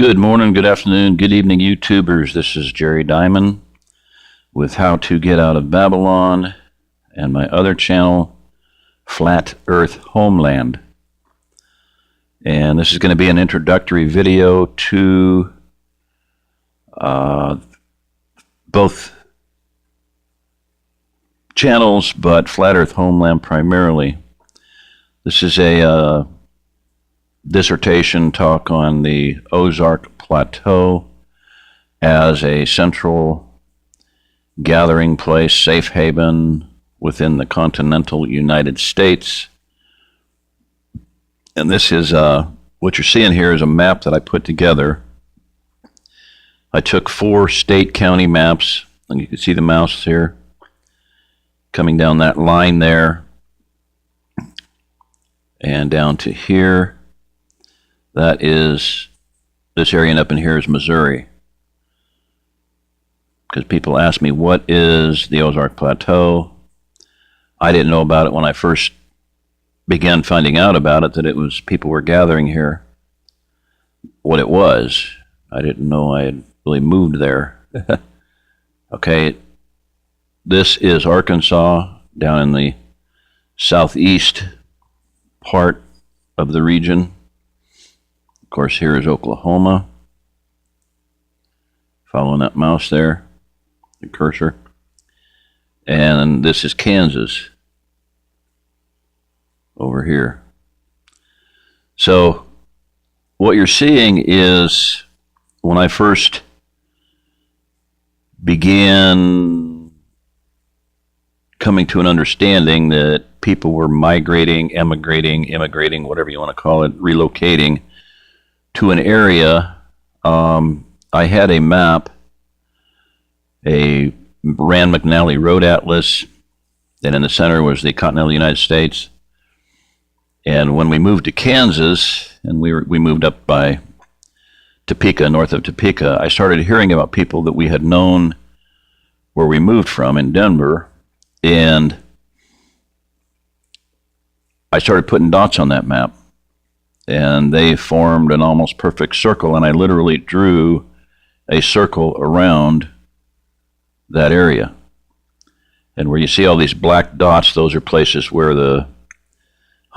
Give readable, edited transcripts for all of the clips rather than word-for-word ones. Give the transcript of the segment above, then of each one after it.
Good morning, good afternoon, good evening, YouTubers. This is Jerry Diamond with How to Get Out of Babylon and my other channel, Flat Earth Homeland. And this is going to be an introductory video to both channels, but Flat Earth Homeland primarily. This is a dissertation talk on the OzArk Plateau as a central gathering place, safe haven within the Continental United States. And this is what you're seeing here is a map that I put together. I took 4 state county maps, and you can see the mouse here coming down that line there and down to here. That is, this area and up in here is Missouri. Because people ask me, what is the OzArk Plateau? I didn't know about it when I first began finding out about it, that it was people were gathering here. What it was, I didn't know I had really moved there. Okay, this is Arkansas, down in the southeast part of the region. Of course, here is Oklahoma. Following that mouse there, the cursor. And this is Kansas over here. So what you're seeing is when I first began coming to an understanding that people were migrating, immigrating, whatever you want to call it, relocating to an area. I had a map, a Rand McNally Road Atlas, and in the center was the Continental United States. And when we moved to Kansas, and we moved up by Topeka, north of Topeka, I started hearing about people that we had known where we moved from in Denver, and I started putting dots on that map. And they formed an almost perfect circle, and I literally drew a circle around that area. And where you see all these black dots, those are places where the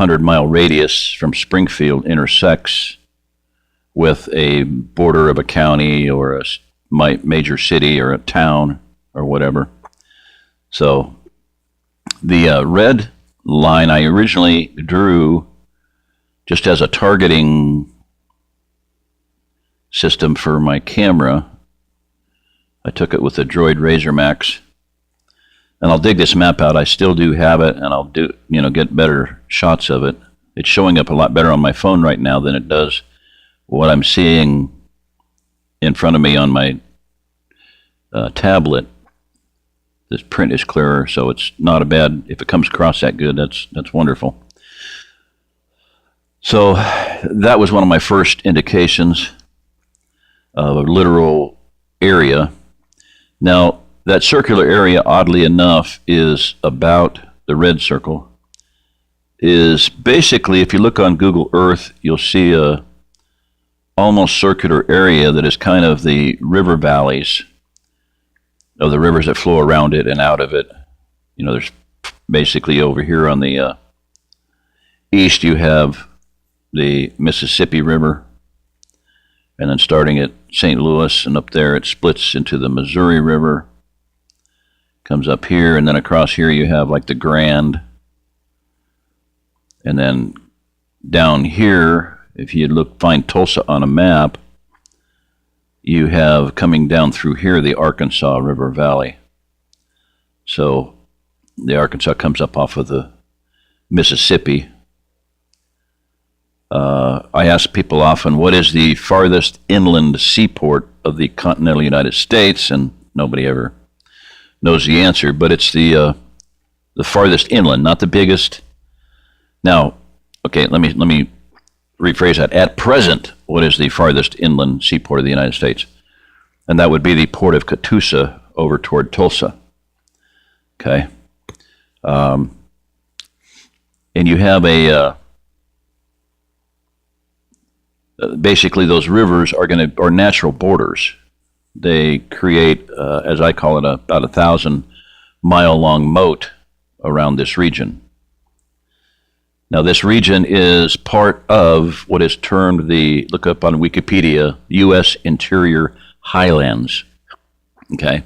100-mile radius from Springfield intersects with a border of a county or a major city or a town or whatever. So the red line I originally drew just as a targeting system for my camera. I took it with the Droid Razor Max, and I'll dig this map out. I still do have it, and I'll get better shots of it. It's showing up a lot better on my phone right now than it does what I'm seeing in front of me on my tablet. This print is clearer, so it's not a bad, if it comes across that good, that's wonderful. So that was one of my first indications of a literal area. Now, that circular area, oddly enough, is about the red circle. Is basically, if you look on Google Earth, you'll see a almost circular area that is kind of the river valleys of the rivers that flow around it and out of it. You know, there's basically over here on the east, you have the Mississippi River, and then starting at St. Louis and up there it splits into the Missouri River, comes up here, and then across here you have like the Grand, and then down here, if you find Tulsa on a map, you have coming down through here the Arkansas River Valley. So the Arkansas comes up off of the Mississippi. I ask people often, what is the farthest inland seaport of the continental United States? And nobody ever knows the answer, but it's the farthest inland, not the biggest. Now, okay, let me rephrase that. At present, what is the farthest inland seaport of the United States? And that would be the port of Catoosa over toward Tulsa. Okay. And you have Basically, those rivers are natural borders. They create, as I call it, about 1,000-mile-long moat around this region. Now, this region is part of what is termed look up on Wikipedia, U.S. Interior Highlands. Okay.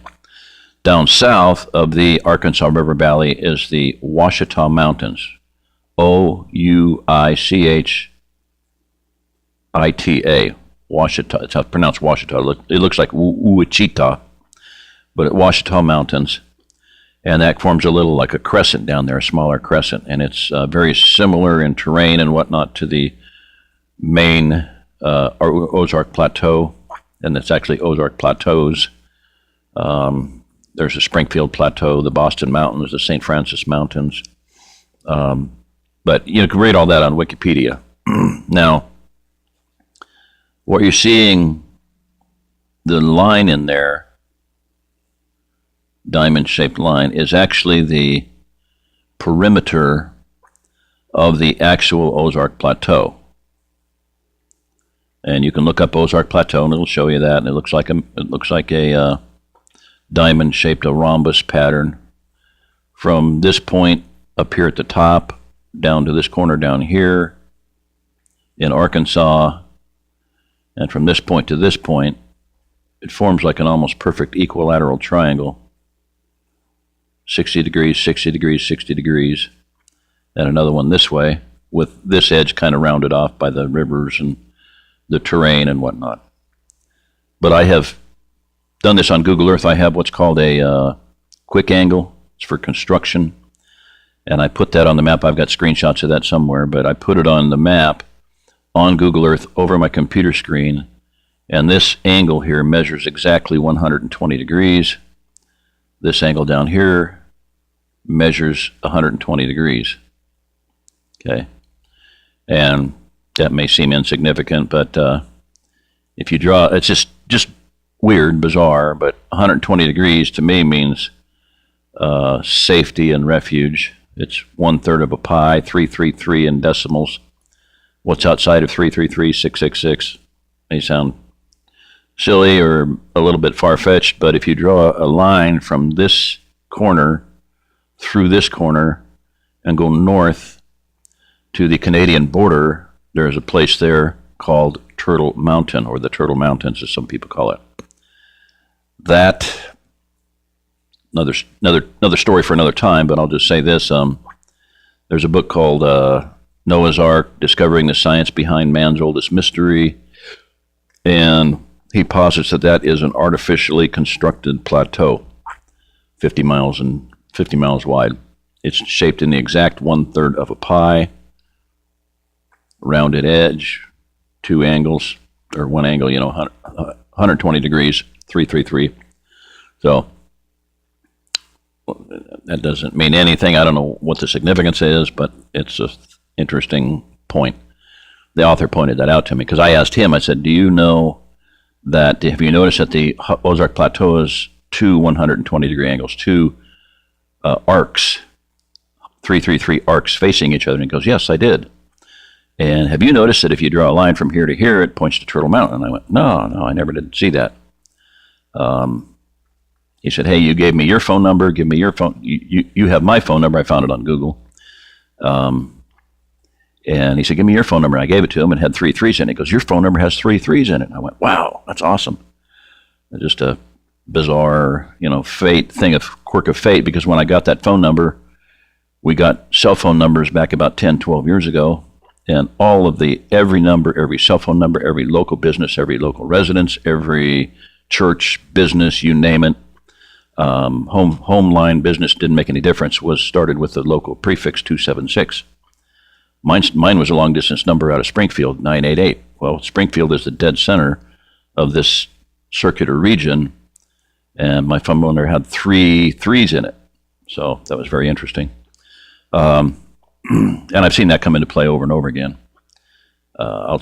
Down south of the Arkansas River Valley is the Ouachita Mountains. Ouachita. Ouachita. It's how it's pronounced Ouachita. It looks like Ouachita, but Ouachita Mountains. And that forms a little like a crescent down there, a smaller crescent. And it's very similar in terrain and whatnot to the main OzArk Plateau. And it's actually OzArk Plateaus. There's the Springfield Plateau, the Boston Mountains, the St. Francis Mountains. But you can read all that on Wikipedia. Now, what you're seeing, the line in there, diamond-shaped line, is actually the perimeter of the actual OzArk Plateau. And you can look up OzArk Plateau, and it'll show you that. And it looks like a diamond-shaped, a rhombus pattern from this point up here at the top down to this corner down here in Arkansas, and from this point to this point, it forms like an almost perfect equilateral triangle. 60 degrees, 60 degrees, 60 degrees, and another one this way, with this edge kind of rounded off by the rivers and the terrain and whatnot. But I have done this on Google Earth. I have what's called a quick angle. It's for construction. And I put that on the map. I've got screenshots of that somewhere, but I put it on the map on Google Earth over my computer screen. And this angle here measures exactly 120 degrees. This angle down here measures 120 degrees. Okay. And that may seem insignificant, but if you draw, it's just weird, bizarre, but 120 degrees to me means safety and refuge. It's 1/3 of a pi, 333 in decimals. What's outside of 333, 666? May sound silly or a little bit far-fetched, but if you draw a line from this corner through this corner and go north to the Canadian border, there's a place there called Turtle Mountain, or the Turtle Mountains, as some people call it. That, another story for another time, but I'll just say this. There's a book called Noah's Ark, Discovering the Science Behind Man's Oldest Mystery, and he posits that is an artificially constructed plateau, 50 miles wide. It's shaped in the exact 1/3 of a pi, rounded edge, two angles, or one angle, 120 degrees, 333. So that doesn't mean anything. I don't know what the significance is, but it's an interesting point. The author pointed that out to me because I asked him, I said, do you know that, have you noticed that the OzArk Plateau is two 120-degree angles, two arcs, 333 arcs facing each other? And he goes, yes, I did. And have you noticed that if you draw a line from here to here, it points to Turtle Mountain? And I went, no, I never did see that. He said, hey, you gave me your phone number. Give me your phone. You have my phone number. I found it on Google. And he said, give me your phone number. And I gave it to him and it had 3 3s in it. He goes, your phone number has 3 3s in it. And I went, wow, that's awesome. Just a bizarre, quirk of fate, because when I got that phone number, we got cell phone numbers back about 10, 12 years ago. And every number, every cell phone number, every local business, every local residence, every church, business, you name it, home line business, didn't make any difference, was started with the local prefix 276. Mine was a long distance number out of Springfield, 988. Well, Springfield is the dead center of this circular region, and my phone number had 3 3s in it. So that was very interesting. And I've seen that come into play over and over again. I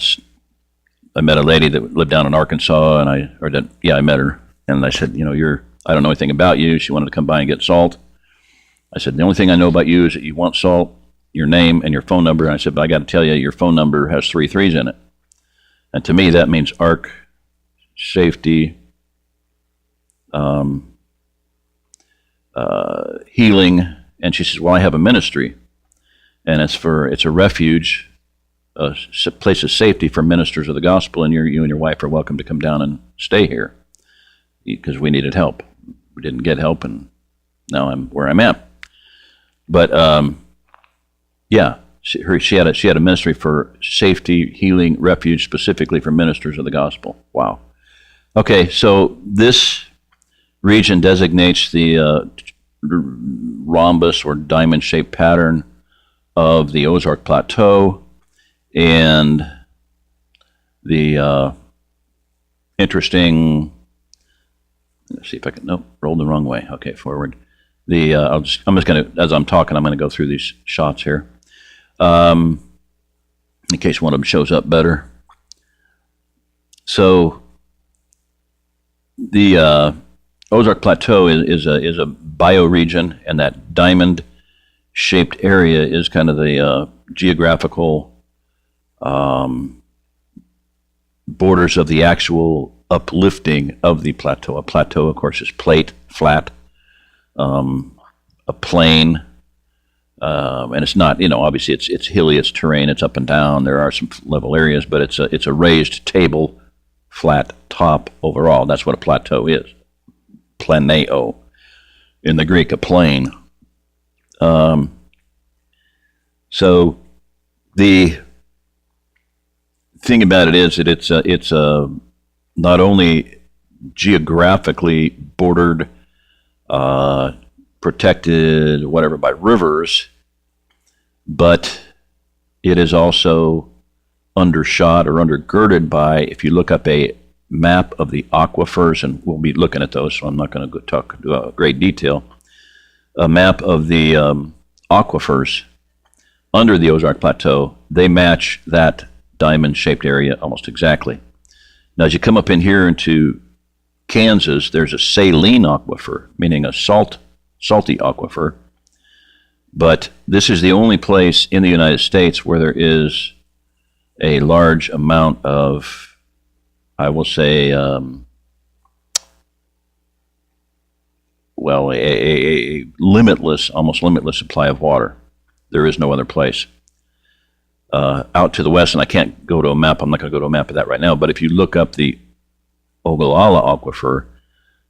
met a lady that lived down in Arkansas, and I met her, and I said, I don't know anything about you. She wanted to come by and get salt. I said, the only thing I know about you is that you want salt, your name, and your phone number. And I said, but I got to tell you, your phone number has 3 3s in it. And to me, that means ark, safety, healing. And she says, well, I have a ministry, and it's a refuge, a place of safety for ministers of the gospel, and you and your wife are welcome to come down and stay here because we needed help. We didn't get help, and now I'm where I'm at. But yeah, she had a ministry for safety, healing, refuge, specifically for ministers of the gospel. Wow. Okay, so this region designates the rhombus or diamond-shaped pattern of the OzArk Plateau, and the interesting. Let's see if I can. Nope, rolled the wrong way. Okay, forward. I'm just gonna, as I'm talking, I'm gonna go through these shots here, in case one of them shows up better. So the OzArk Plateau is a bioregion, and that diamond-shaped area is kind of the geographical borders of the actual uplifting of the plateau. A plateau, of course, is plate, flat, a plain, and it's not, obviously it's hilly, it's terrain, it's up and down. There are some level areas, but it's a raised table, flat top overall. That's what a plateau is. Planeo, in the Greek, a plain. So the thing about it is that it's not only geographically bordered, protected, whatever, by rivers, but it is also undershot or undergirded by, if you look up a map of the aquifers, and we'll be looking at those, so I'm not going to talk great detail, a map of the aquifers under the OzArk Plateau, they match that diamond-shaped area almost exactly. Now, as you come up in here into Kansas, there's a saline aquifer, meaning a salty aquifer, but this is the only place in the United States where there is a large amount of, I will say, a limitless, almost limitless supply of water. There is no other place. Out to the west, and I can't go to a map, I'm not going to go to a map of that right now, but if you look up the Ogallala Aquifer,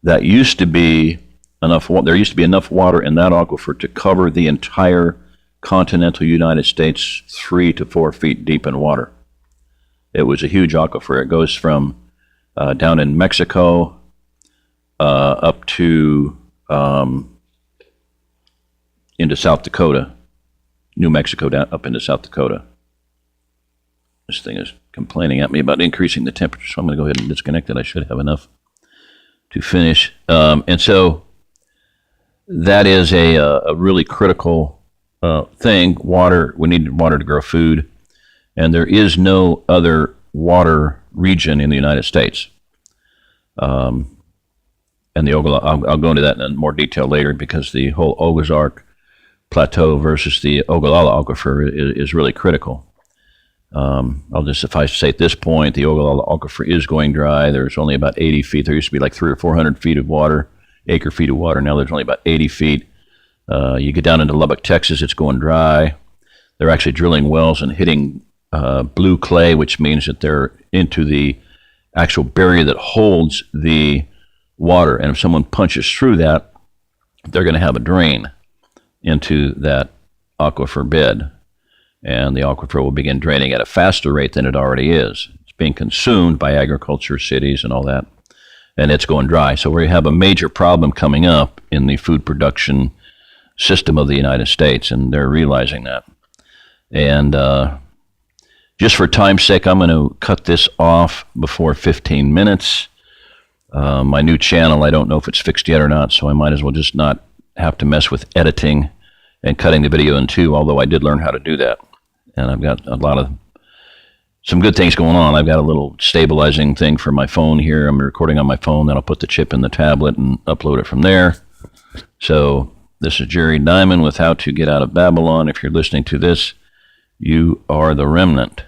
that used to be there used to be enough water in that aquifer to cover the entire continental United States 3 to 4 feet deep in water. It was a huge aquifer. It goes from down in Mexico up to into South Dakota, New Mexico, down up into South Dakota. This thing is complaining at me about increasing the temperature, so I'm going to go ahead and disconnect it. I should have enough to finish. And so that is a really critical thing. Water, we need water to grow food, and there is no other water region in the United States. And the Ogallala, I'll go into that in more detail later, because the whole OzArk Plateau versus the Ogallala Aquifer is really critical. I'll just suffice to say at this point, the Ogallala Aquifer is going dry. There's only about 80 feet. There used to be like 300 or 400 feet of water, acre feet of water. Now there's only about 80 feet. You get down into Lubbock, Texas, it's going dry. They're actually drilling wells and hitting blue clay, which means that they're into the actual barrier that holds the water. And if someone punches through that, they're going to have a drain into that aquifer bed. And the aquifer will begin draining at a faster rate than it already is. It's being consumed by agriculture, cities, and all that, and it's going dry. So we have a major problem coming up in the food production system of the United States, and they're realizing that. And just for time's sake, I'm going to cut this off before 15 minutes. My new channel, I don't know if it's fixed yet or not, so I might as well just not have to mess with editing and cutting the video in two, although I did learn how to do that. And I've got some good things going on. I've got a little stabilizing thing for my phone here. I'm recording on my phone, then I'll put the chip in the tablet and upload it from there. So this is Jerry Diamond with How to Get Out of Babylon. If you're listening to this, you are the remnant.